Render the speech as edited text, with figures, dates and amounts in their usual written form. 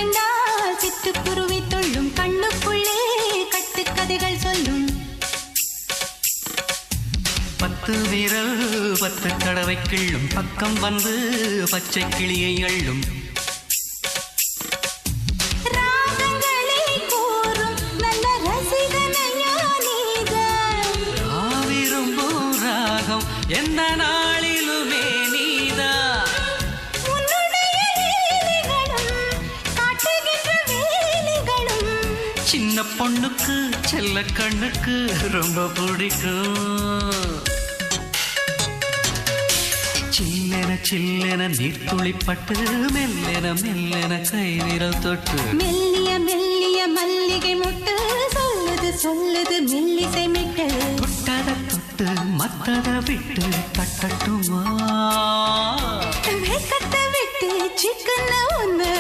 கண்டால் சிட்டுக்குருவி தொள்ளும் கண்ணுக்குள்ளே கட்டுக்கதைகள் சொல்லும் 10 விரல் 10 தடவை கிள்ளும் பக்கம் வந்து பச்சை கிளியை அள்ளும் ராகங்களை கூறும் நல்ல ரசிகனையா நீதான் விரும்பும் ராகம் எந்த நாளிலுமே நீதான் உன்னுடைய லீலைகளும் காட்டுகின்ற வேலைகளும் சின்ன பொண்ணுக்கு செல்ல கண்ணுக்கு ரொம்ப பிடிக்கும் சில்லென சில்லென நீர்த்துளிப்பட்டு மெல்லென மெல்லென கை விரல் தொட்டு மெல்லிய மெல்லிய மல்லிகை முட்டு சொல்லுது சொல்லுது மெல்லிசை மிட்டு தொட்டத தொட்டு மத்தத விட்டு தட்டட்டுமா வெக்கத்தை விட்டு சிக்கன ஒன்று